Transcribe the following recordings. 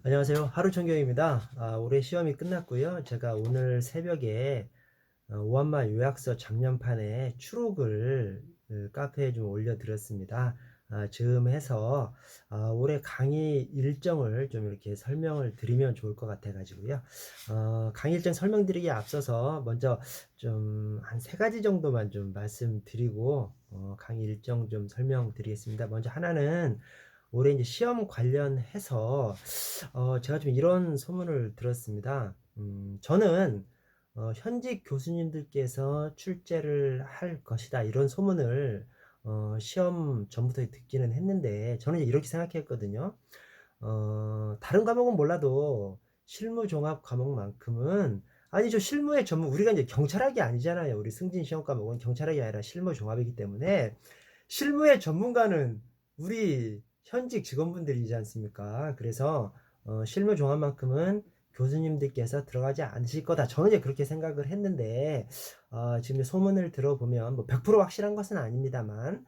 안녕하세요. 하루천경입니다. 올해 시험이 끝났고요. 제가 오늘 새벽에 오한마 요약서 작년판에 추록을 카페에 좀 올려드렸습니다. 즈음해서 올해 강의 일정을 좀 이렇게 설명을 드리면 좋을 것 같아 가지고요. 강의 일정 설명드리기에 앞서서 먼저 좀 한 세 가지 정도만 좀 말씀드리고 강의 일정 좀 설명드리겠습니다. 먼저 하나는 올해 이제 시험 관련해서 제가 좀 이런 소문을 들었습니다. 저는 현직 교수님들께서 출제를 할 것이다 이런 소문을 시험 전부터 듣기는 했는데 저는 이제 이렇게 생각했거든요. 다른 과목은 몰라도 실무 종합 과목만큼은 아니죠. 실무의 전문 우리가 이제 경찰학이 아니잖아요. 우리 승진 시험 과목은 경찰학이 아니라 실무 종합이기 때문에 실무의 전문가는 우리 현직 직원분들이지 않습니까? 그래서 실무 종합만큼은 교수님들께서 들어가지 않으실 거다. 저는 이제 그렇게 생각을 했는데 지금 소문을 들어보면 뭐 100% 확실한 것은 아닙니다만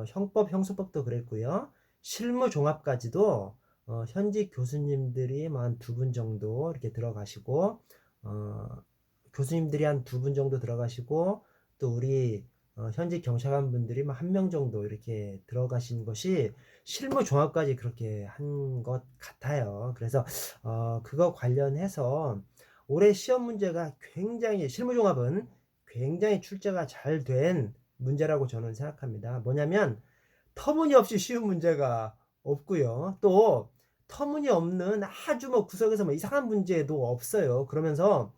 형법, 형소법도 그랬고요. 실무 종합까지도 현직 교수님들이 뭐 한 두 분 정도 이렇게 들어가시고 어, 교수님들이 한 두 분 정도 들어가시고 또 우리 현직 경찰관 분들이 뭐 한 명 정도 이렇게 들어가신 것이 실무 종합까지 그렇게 한 것 같아요. 그래서 그거 관련해서 올해 시험 문제가 굉장히 실무 종합은 굉장히 출제가 잘 된 문제라고 저는 생각합니다. 뭐냐면 터무니없이 쉬운 문제가 없고요. 또 터무니없는 아주 뭐 구석에서 뭐 이상한 문제도 없어요. 그러면서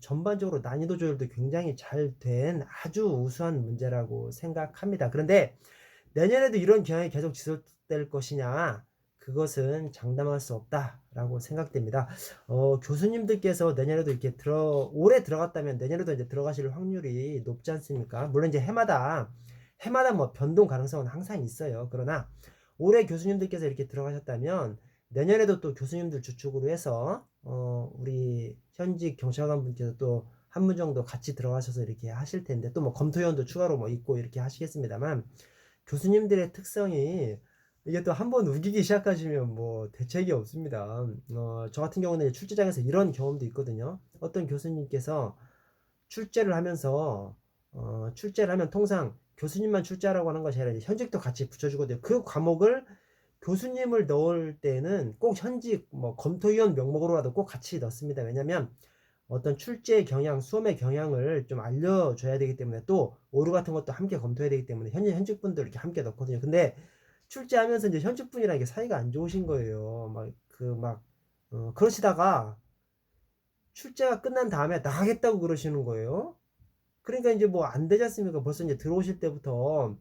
전반적으로 난이도 조절도 굉장히 잘 된 아주 우수한 문제라고 생각합니다. 그런데 내년에도 이런 경향이 계속 지속될 것이냐? 그것은 장담할 수 없다라고 생각됩니다. 교수님들께서 내년에도 이렇게 올해 들어갔다면 내년에도 이제 들어가실 확률이 높지 않습니까? 물론 이제 해마다 뭐 변동 가능성은 항상 있어요. 그러나 올해 교수님들께서 이렇게 들어가셨다면 내년에도 또 교수님들 주축으로 해서 우리 현직 경찰관 분께서 또 한 분 정도 같이 들어가셔서 이렇게 하실 텐데 또 뭐 검토위원도 추가로 뭐 있고 이렇게 하시겠습니다만 교수님들의 특성이 이게 또 한 번 우기기 시작하시면 뭐 대책이 없습니다. 저 같은 경우는 출제장에서 이런 경험도 있거든요. 어떤 교수님께서 출제를 하면서 출제를 하면 통상 교수님만 출제하라고 하는 것이 아니라 현직도 같이 붙여주거든요. 그 과목을 교수님을 넣을 때는 꼭 현직 뭐 검토위원 명목으로라도 꼭 같이 넣습니다. 왜냐하면 어떤 출제의 경향, 수험의 경향을 좀 알려줘야 되기 때문에 또 오류 같은 것도 함께 검토해야 되기 때문에 현직분들 이렇게 함께 넣거든요. 근데 출제하면서 이제 현직분이랑 이게 사이가 안 좋으신 거예요. 그러시다가 출제가 끝난 다음에 나가겠다고 그러시는 거예요. 그러니까 이제 뭐 안 되지 않습니까? 벌써 이제 들어오실 때부터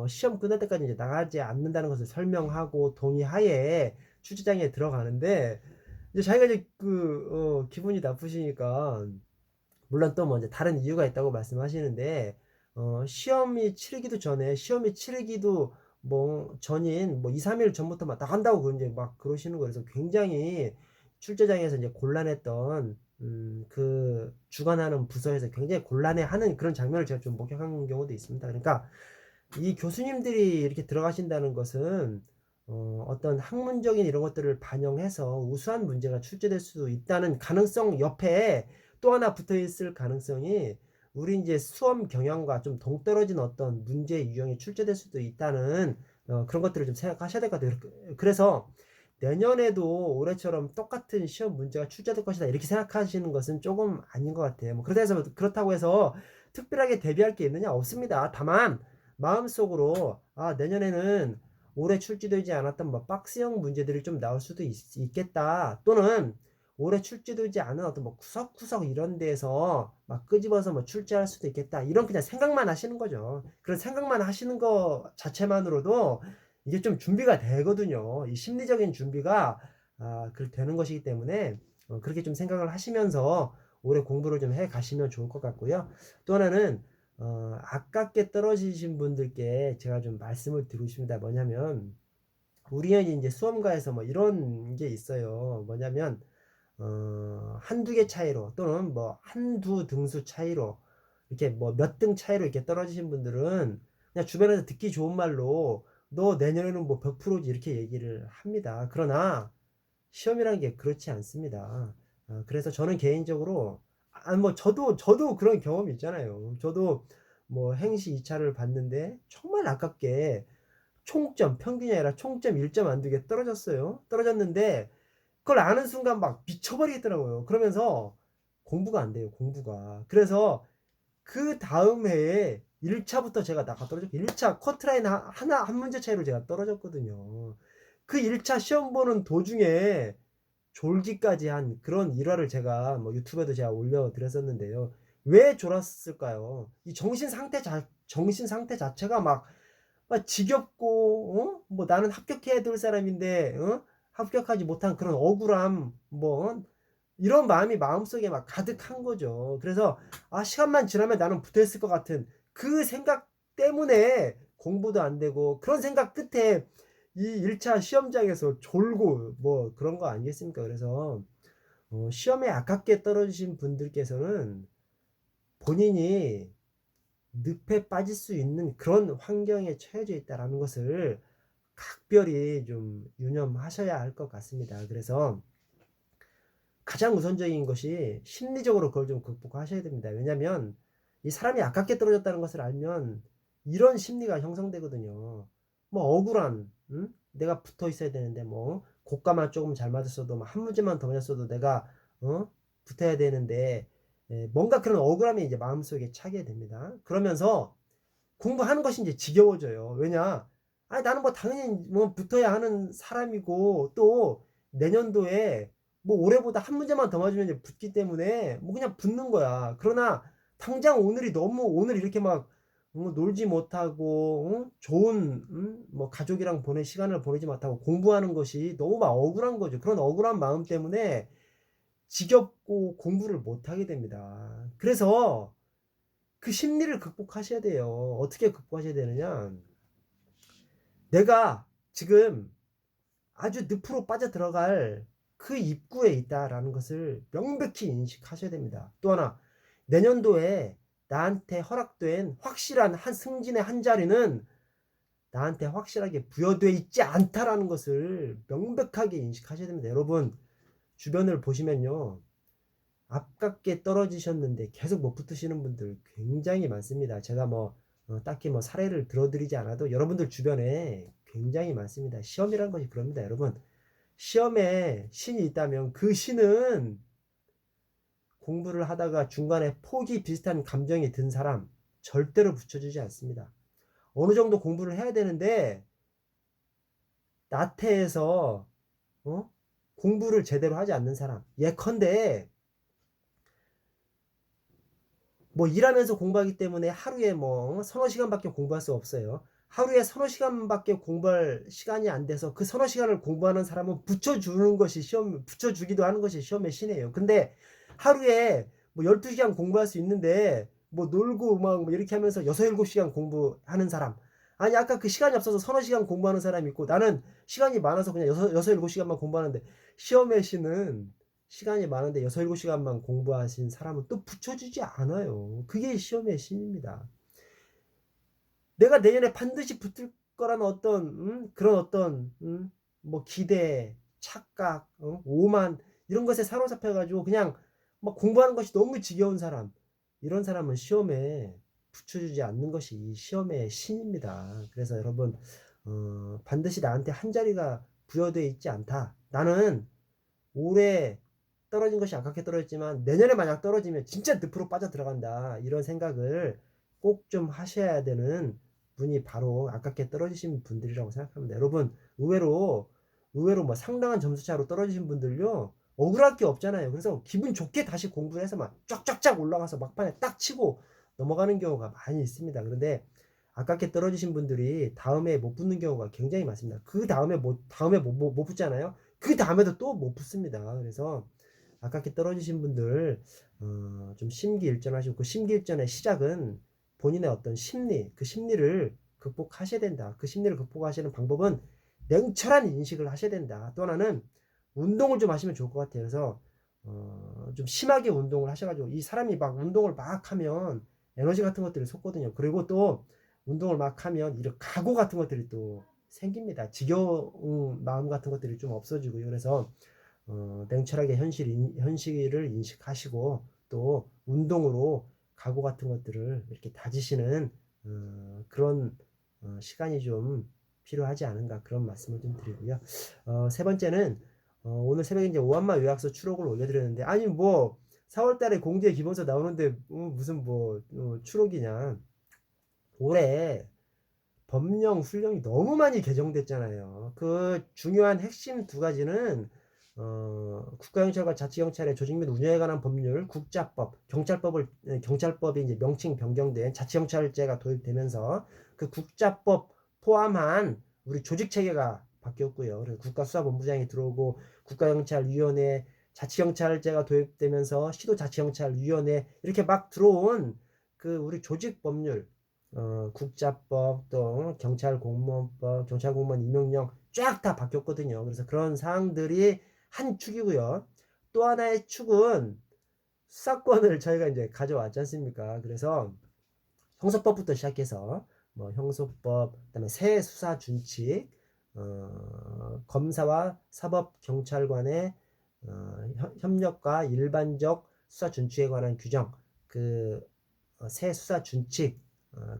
시험 끝날 때까지 이제 나가지 않는다는 것을 설명하고 동의하에 출제장에 들어가는데 이제 자기가 이제 기분이 나쁘시니까 물론 또 뭐 이제 다른 이유가 있다고 말씀하시는데 시험이 치르기도 뭐 전인 뭐 2, 3일 전부터 막 나간다고 이제 막 그러시는 거예요. 그래서 굉장히 출제장에서 이제 곤란했던 그 주관하는 부서에서 굉장히 곤란해하는 그런 장면을 제가 좀 목격한 경우도 있습니다. 그러니까 이 교수님들이 이렇게 들어가신다는 것은 어떤 학문적인 이런 것들을 반영해서 우수한 문제가 출제될 수 있다는 가능성 옆에 또 하나 붙어 있을 가능성이 우리 이제 수험 경향과 좀 동떨어진 어떤 문제 유형이 출제될 수도 있다는 그런 것들을 좀 생각하셔야 될 것 같아요. 그래서 내년에도 올해처럼 똑같은 시험 문제가 출제될 것이다 이렇게 생각하시는 것은 조금 아닌 것 같아요. 뭐 그렇다고 해서 특별하게 대비할 게 있느냐 없습니다. 다만 마음속으로 내년에는 올해 출제되지 않았던 뭐 박스형 문제들이 좀 나올 수도 있겠다. 또는 올해 출제되지 않은 어떤 뭐 구석구석 이런 데에서 막 끄집어서 뭐 출제할 수도 있겠다. 이런 그냥 생각만 하시는 거죠. 그런 생각만 하시는 거 자체만으로도 이게 좀 준비가 되거든요. 이 심리적인 준비가 그 되는 것이기 때문에 그렇게 좀 생각을 하시면서 올해 공부를 좀 해 가시면 좋을 것 같고요. 또 하나는 아깝게 떨어지신 분들께 제가 좀 말씀을 드리고 싶습니다. 뭐냐면 우리 형이 이제 수험가에서 뭐 이런 게 있어요. 뭐냐면 한두 개 차이로 또는 뭐 한두 등수 차이로 이렇게 뭐 몇 등 차이로 이렇게 떨어지신 분들은 그냥 주변에서 듣기 좋은 말로 너 내년에는 뭐 100%지 이렇게 얘기를 합니다. 그러나 시험이라는 게 그렇지 않습니다. 그래서 저는 개인적으로 뭐 저도 그런 경험이 있잖아요. 저도 뭐 행시 2 차를 봤는데 정말 아깝게 총점 평균이 아니라 총점 1점 안 되게 떨어졌어요. 떨어졌는데 그걸 아는 순간 막 미쳐버리겠더라고요. 그러면서 공부가 안 돼요, 공부가. 그래서 그다음 해에 1 차부터 제가 나가 떨어졌고 1차 커트라인 하나 한 문제 차이로 제가 떨어졌거든요. 그 1차 시험 보는 도중에 졸기까지 한 그런 일화를 제가 뭐 유튜브에도 제가 올려 드렸었는데요. 왜 졸았을까요? 이 정신 상태 자체가 막 지겹고 뭐 나는 합격해야 될 사람인데 합격하지 못한 그런 억울함 뭐 이런 마음이 마음속에 막 가득한 거죠. 그래서 시간만 지나면 나는 붙어 있을 것 같은 그 생각 때문에 공부도 안 되고 그런 생각 끝에 이 1차 시험장에서 졸고 뭐 그런 거 아니겠습니까? 그래서 시험에 아깝게 떨어지신 분들께서는 본인이 늪에 빠질 수 있는 그런 환경에 처해져 있다라는 것을 각별히 좀 유념하셔야 할 것 같습니다. 그래서 가장 우선적인 것이 심리적으로 그걸 좀 극복하셔야 됩니다. 왜냐하면 이 사람이 아깝게 떨어졌다는 것을 알면 이런 심리가 형성되거든요. 뭐 억울한, 내가 붙어 있어야 되는데 뭐 고가만 조금 잘 맞았어도 뭐 한 문제만 더 맞았어도 내가 붙어야 되는데 뭔가 그런 억울함이 이제 마음속에 차게 됩니다. 그러면서 공부하는 것이 이제 지겨워져요. 왜냐? 아니 나는 뭐 당연히 뭐 붙어야 하는 사람이고 또 내년도에 뭐 올해보다 한 문제만 더 맞으면 이제 붙기 때문에 뭐 그냥 붙는 거야. 그러나 당장 오늘이 너무 오늘 이렇게 막 놀지 못하고 좋은 뭐 가족이랑 보낼 시간을 보내지 못하고 공부하는 것이 너무 막 억울한 거죠. 그런 억울한 마음 때문에 지겹고 공부를 못 하게 됩니다. 그래서 그 심리를 극복하셔야 돼요. 어떻게 극복하셔야 되느냐? 내가 지금 아주 늪으로 빠져들어갈 그 입구에 있다라는 것을 명백히 인식하셔야 됩니다. 또 하나, 내년도에 나한테 허락된 확실한 한 승진의 한 자리는 나한테 확실하게 부여되어 있지 않다라는 것을 명백하게 인식하셔야 됩니다. 여러분, 주변을 보시면요. 아깝게 떨어지셨는데 계속 못 붙으시는 분들 굉장히 많습니다. 제가 뭐 딱히 뭐 사례를 들어드리지 않아도 여러분들 주변에 굉장히 많습니다. 시험이란 것이 그럽니다. 여러분 시험에 신이 있다면 그 신은 공부를 하다가 중간에 포기 비슷한 감정이 든 사람 절대로 붙여주지 않습니다. 어느 정도 공부를 해야 되는데 나태해서 공부를 제대로 하지 않는 사람 예컨대 뭐 일하면서 공부하기 때문에 하루에 뭐 서너 시간밖에 공부할 수 없어요. 하루에 서너 시간밖에 공부할 시간이 안 돼서 그 서너 시간을 공부하는 사람은 붙여주는 것이 붙여주기도 하는 것이 시험의 신이에요. 근데 하루에 뭐 12시간 공부할 수 있는데 뭐 놀고 막 이렇게 하면서 6, 7시간 공부하는 사람. 아니 아까 그 시간이 없어서 서너 시간 공부하는 사람이 있고 나는 시간이 많아서 그냥 6, 7시간만 공부하는데 시험의 신은 시간이 많은데 6, 7시간만 공부하신 사람은 또 붙여주지 않아요. 그게 시험의 신입니다. 내가 내년에 반드시 붙을 거라는 그런 어떤 뭐 기대, 착각, 오만 이런 것에 사로잡혀 가지고 그냥 막 공부하는 것이 너무 지겨운 사람 이런 사람은 시험에 붙여주지 않는 것이 이 시험의 신입니다. 그래서 여러분 반드시 나한테 한 자리가 부여되어 있지 않다. 나는 올해 떨어진 것이 아깝게 떨어졌지만 내년에 만약 떨어지면 진짜 늪으로 빠져 들어간다. 이런 생각을 꼭 좀 하셔야 되는 분이 바로 아깝게 떨어지신 분들이라고 생각합니다. 여러분 의외로 뭐 상당한 점수 차로 떨어지신 분들요. 억울할 게 없잖아요. 그래서 기분 좋게 다시 공부를 해서 막 쫙쫙쫙 올라가서 막판에 딱 치고 넘어가는 경우가 많이 있습니다. 그런데 아깝게 떨어지신 분들이 다음에 못 붙는 경우가 굉장히 많습니다. 그 다음에 못 붙잖아요. 그 다음에도 또 못 붙습니다. 그래서 아깝게 떨어지신 분들 좀 심기일전하시고 그 심기일전의 시작은 본인의 어떤 심리, 그 심리를 극복하셔야 된다. 그 심리를 극복하시는 방법은 냉철한 인식을 하셔야 된다. 또 하나는 운동을 좀 하시면 좋을 것 같아요. 그래서 좀 심하게 운동을 하셔가지고 이 사람이 막 운동을 막 하면 에너지 같은 것들이 솟거든요. 그리고 또 운동을 막 하면 이런 각오 같은 것들이 또 생깁니다. 지겨운 마음 같은 것들이 좀 없어지고요. 그래서 냉철하게 현실을 인식하시고 또 운동으로 각오 같은 것들을 이렇게 다지시는 그런 시간이 좀 필요하지 않은가 그런 말씀을 좀 드리고요. 세 번째는 오늘 새벽에 이제 오한마 요약서 추록을 올려드렸는데 아니 뭐 4월달에 공제 기본서 나오는데 무슨 뭐 추록이냐. 올해 법령 훈령이 너무 많이 개정됐잖아요. 그 중요한 핵심 두 가지는 국가경찰과 자치경찰의 조직 및 운영에 관한 법률, 국자법, 경찰법이 이제 명칭 변경된 자치경찰제가 도입되면서 그 국자법 포함한 우리 조직 체계가 바뀌었고요. 그래서 국가수사본부장이 들어오고 국가경찰위원회, 자치경찰제가 도입되면서 시도자치경찰위원회 이렇게 막 들어온 그 우리 조직 법률 국자법 또 경찰공무원법, 경찰공무원 임명령 쫙 다 바뀌었거든요. 그래서 그런 사항들이 한 축이고요. 또 하나의 축은 수사권을 저희가 이제 가져왔지 않습니까? 그래서 형사법부터 시작해서 뭐 형소법, 그다음에 새 수사 준칙, 검사와 사법경찰관의 협력과 일반적 수사 준칙에 관한 규정, 그 새 수사 준칙,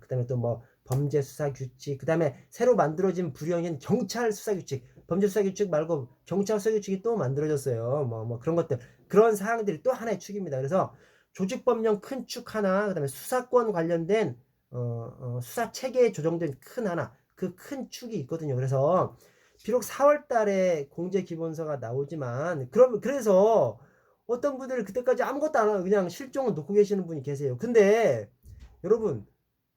그 다음에 또 뭐 범죄 수사 규칙, 그 다음에 새로 만들어진 부령인 경찰 수사 규칙, 범죄 수사 규칙 말고 경찰 수사 규칙이 또 만들어졌어요. 뭐 그런 것들, 그런 사항들이 또 하나의 축입니다. 그래서 조직법령 큰 축 하나, 그 다음에 수사권 관련된 수사 체계에 조정된 큰 하나, 그 큰 축이 있거든요. 그래서 비록 4월 달에 공제 기본서가 나오지만 그래서 어떤 분들은 그때까지 아무것도 안 하고 그냥 실종을 놓고 계시는 분이 계세요. 근데 여러분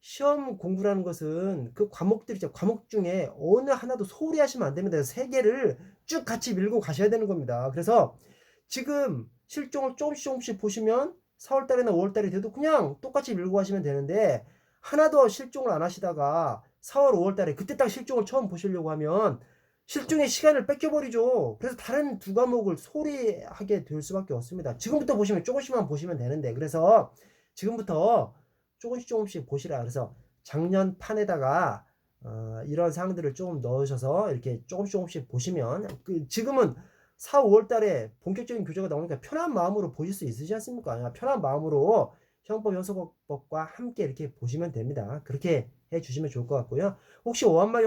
시험 공부라는 것은 그 과목들 있죠. 과목 중에 어느 하나도 소홀히 하시면 안 됩니다. 세 개를 쭉 같이 밀고 가셔야 되는 겁니다. 그래서 지금 실종을 조금씩 보시면 4월 달이나 5월 달이 돼도 그냥 똑같이 밀고 가시면 되는데 하나도 실종을 안 하시다가 4월, 5월 달에 그때 딱 실종을 처음 보시려고 하면 실종의 시간을 뺏겨버리죠. 그래서 다른 두 과목을 소홀히 하게 될 수밖에 없습니다. 지금부터 보시면 조금씩만 보시면 되는데 그래서 지금부터 조금씩 보시라. 그래서 작년 판에다가 이런 사항들을 조금 넣으셔서 이렇게 조금씩 보시면 지금은 4, 5월 달에 본격적인 교재가 나오니까 편한 마음으로 보실 수 있으시지 않습니까? 편한 마음으로 형법, 형사법과 함께 이렇게 보시면 됩니다. 그렇게 해 주시면 좋을 것 같고요. 혹시 오한마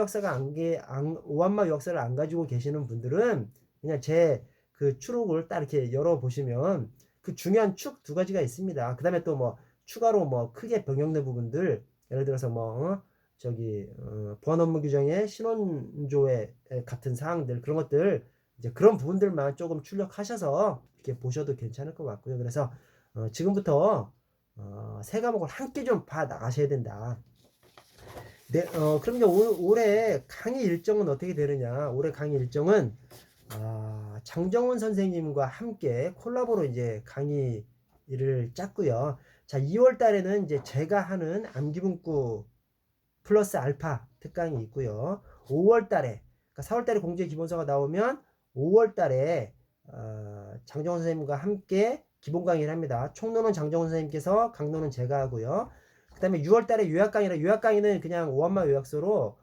오한마 유학사를 안 가지고 계시는 분들은 그냥 제 그 추록을 딱 이렇게 열어 보시면 그 중요한 축 두 가지가 있습니다. 그 다음에 또 뭐 추가로 뭐 크게 변경된 부분들 예를 들어서 뭐 보안 업무 규정의 신원조회 같은 사항들 그런 것들 이제 그런 부분들만 조금 출력하셔서 이렇게 보셔도 괜찮을 것 같고요. 그래서 지금부터 세 과목을 함께 좀 봐 나가셔야 된다. 네, 그럼 이제 올해 강의 일정은 어떻게 되느냐? 올해 강의 일정은 장정훈 선생님과 함께 콜라보로 이제 강의를 짰고요. 자, 2월 달에는 이제 제가 하는 암기문구 플러스 알파 특강이 있고요. 5월 달에, 그러니까 4월 달에 공제 기본서가 나오면 5월 달에 장정훈 선생님과 함께 기본 강의를 합니다. 총론은 장정훈 선생님께서, 강론은 제가 하고요. 그 다음에 6월 달에 요약 강의라 요약 강의는 그냥 오한마 요약서로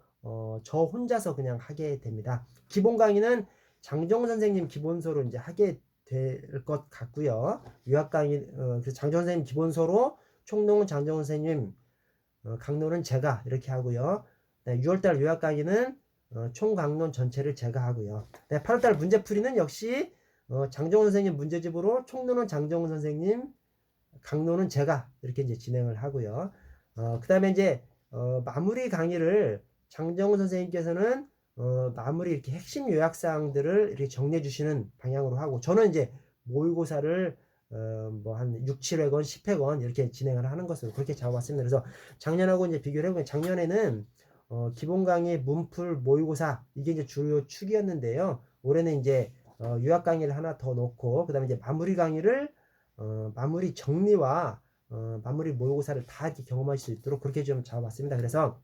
저 혼자서 그냥 하게 됩니다. 기본 강의는 장정훈 선생님 기본서로 이제 하게 될 것 같고요. 요약 강의 그래서 장정훈 선생님 기본서로 총론은 장정훈 선생님 강론은 제가 이렇게 하고요. 네, 6월달 요약 강의는 총 강론 전체를 제가 하고요. 네, 8월달 문제풀이는 역시 장정훈 선생님 문제집으로 총론은 장정훈 선생님, 강론은 제가 이렇게 이제 진행을 하고요. 그 다음에 이제 마무리 강의를 장정훈 선생님께서는 마무리 이렇게 핵심 요약 사항들을 이렇게 정리해 주시는 방향으로 하고 저는 이제 모의고사를 뭐 한 6, 7회권, 10회권 이렇게 진행을 하는 것으로 그렇게 잡아봤습니다. 그래서 작년하고 이제 비교를 해보면 작년에는 기본 강의, 문풀, 모의고사 이게 이제 주요 축이었는데요. 올해는 이제 요약 강의를 하나 더 놓고 그다음에 이제 마무리 강의를 마무리 정리와 마무리 모의고사를 다 이렇게 경험할 수 있도록 그렇게 좀 잡아봤습니다. 그래서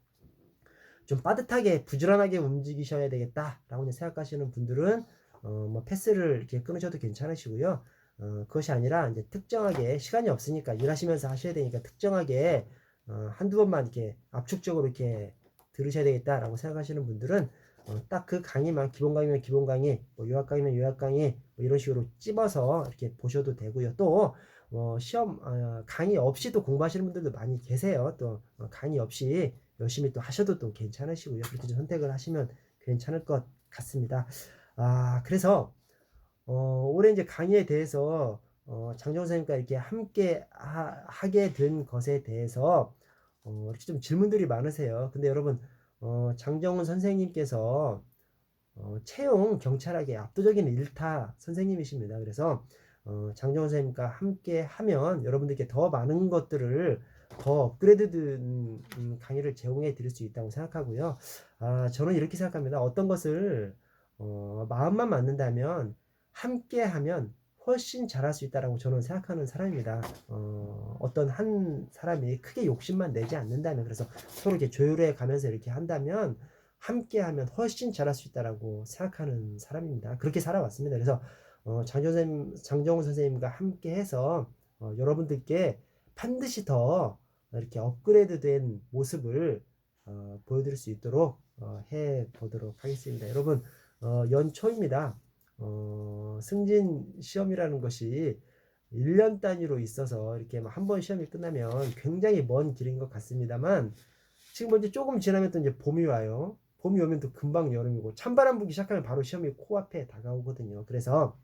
좀 빠듯하게 부지런하게 움직이셔야 되겠다라고 생각하시는 분들은 뭐 패스를 이렇게 끊으셔도 괜찮으시고요. 그것이 아니라 이제 특정하게 시간이 없으니까 일하시면서 하셔야 되니까 특정하게 한두 번만 이렇게 압축적으로 이렇게 들으셔야 되겠다라고 생각하시는 분들은 딱 그 강의만, 기본 강의면 기본 강의, 뭐 요약 강의면 요약 강의, 뭐 이런 식으로 찝어서 이렇게 보셔도 되고요. 또 시험 강의 없이도 공부하시는 분들도 많이 계세요. 또 강의 없이 열심히 또 하셔도 또 괜찮으시고요. 그렇게 좀 선택을 하시면 괜찮을 것 같습니다. 그래서 올해 이제 강의에 대해서 장정 선생님과 이렇게 함께 하게 된 것에 대해서 이렇게 좀 질문들이 많으세요. 근데 여러분, 장정훈 선생님께서 채용 경찰학의 압도적인 일타 선생님이십니다. 그래서 장정훈 선생님과 함께 하면 여러분들께 더 많은 것들을 더 업그레이드된 강의를 제공해 드릴 수 있다고 생각하고요. 저는 이렇게 생각합니다. 어떤 것을 마음만 맞는다면 함께 하면 훨씬 잘할 수 있다라고 저는 생각하는 사람입니다. 어떤 한 사람이 크게 욕심만 내지 않는다면, 그래서 서로 이렇게 조율해 가면서 이렇게 한다면 함께 하면 훨씬 잘할 수 있다라고 생각하는 사람입니다. 그렇게 살아왔습니다. 그래서 장정훈 선생님과 함께 해서 여러분들께 반드시 더 이렇게 업그레이드된 모습을 보여드릴 수 있도록 해 보도록 하겠습니다. 여러분, 연초입니다. 승진 시험이라는 것이 1년 단위로 있어서 이렇게 한 번 시험이 끝나면 굉장히 먼 길인 것 같습니다만, 지금 이제 조금 지나면 또 이제 봄이 와요. 봄이 오면 또 금방 여름이고, 찬바람 불기 시작하면 바로 시험이 코앞에 다가오거든요. 그래서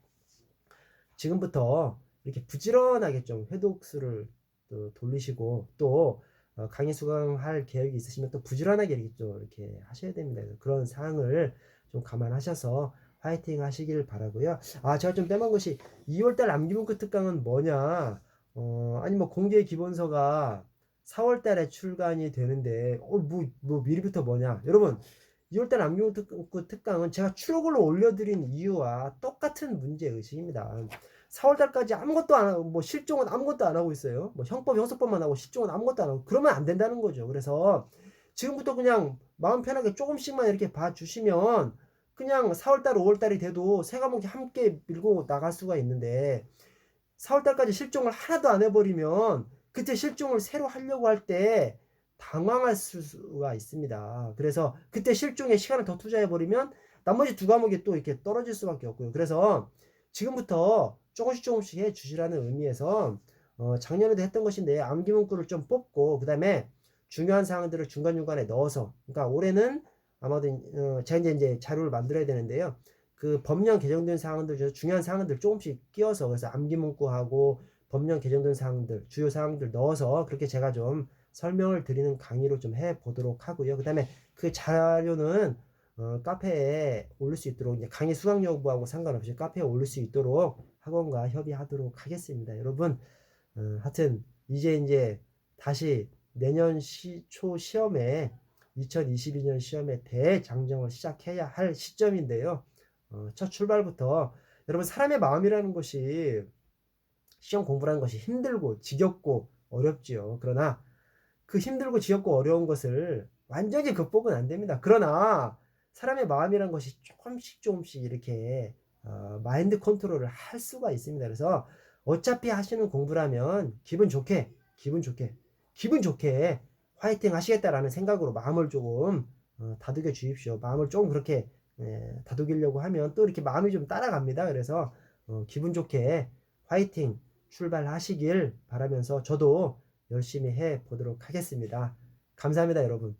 지금부터 이렇게 부지런하게 좀 회독수를 또 돌리시고, 또 강의 수강할 계획이 있으시면 또 부지런하게 이렇게 또 이렇게 하셔야 됩니다. 그런 사항을 좀 감안하셔서 화이팅 하시길 바라고요. 제가 좀 빼먹은 것이 2월달 암기문구 특강은 뭐냐? 아니 뭐 공개 기본서가 4월달에 출간이 되는데 뭐 미리부터 뭐냐? 여러분, 2월달 암기문구 특강은 제가 추록을 올려드린 이유와 똑같은 문제 의식입니다. 4월달까지 아무것도 안 하고, 뭐 실종은 아무것도 안 하고 있어요. 뭐 형법, 형사법만 하고 실종은 아무것도 안 하고, 그러면 안 된다는 거죠. 그래서 지금부터 그냥 마음 편하게 조금씩만 이렇게 봐주시면 그냥 4월달, 5월달이 돼도 세 과목이 함께 밀고 나갈 수가 있는데, 4월달까지 실종을 하나도 안 해버리면 그때 실종을 새로 하려고 할 때 당황할 수가 있습니다. 그래서 그때 실종에 시간을 더 투자해버리면 나머지 두 과목이 또 이렇게 떨어질 수밖에 없고요. 그래서 지금부터 조금씩 해 주시라는 의미에서 작년에도 했던 것인데 암기문구를 좀 뽑고, 그 다음에 중요한 사항들을 중간중간에 넣어서, 그러니까 올해는 아마도 제가 이제 자료를 만들어야 되는데요. 그 법령 개정된 사항들 중에서 중요한 사항들 조금씩 끼워서, 그래서 암기문구하고 법령 개정된 사항들, 주요 사항들 넣어서 그렇게 제가 좀 설명을 드리는 강의로 좀 해 보도록 하고요. 그 다음에 그 자료는 카페에 올릴 수 있도록, 이제 강의 수강 여부하고 상관없이 카페에 올릴 수 있도록 학원과 협의하도록 하겠습니다. 여러분, 하여튼 이제 다시 내년 초 시험에 2022년 시험에 대장정을 시작해야 할 시점인데요. 첫 출발부터 여러분, 사람의 마음이라는 것이, 시험 공부라는 것이 힘들고 지겹고 어렵지요. 그러나 그 힘들고 지겹고 어려운 것을 완전히 극복은 안 됩니다. 그러나 사람의 마음이라는 것이 조금씩 이렇게 마인드 컨트롤을 할 수가 있습니다. 그래서 어차피 하시는 공부라면 기분 좋게 화이팅 하시겠다라는 생각으로 마음을 조금 다독여 주십시오. 마음을 조금 그렇게 다독이려고 하면 또 이렇게 마음이 좀 따라갑니다. 그래서 기분 좋게 화이팅 출발하시길 바라면서 저도 열심히 해 보도록 하겠습니다. 감사합니다, 여러분.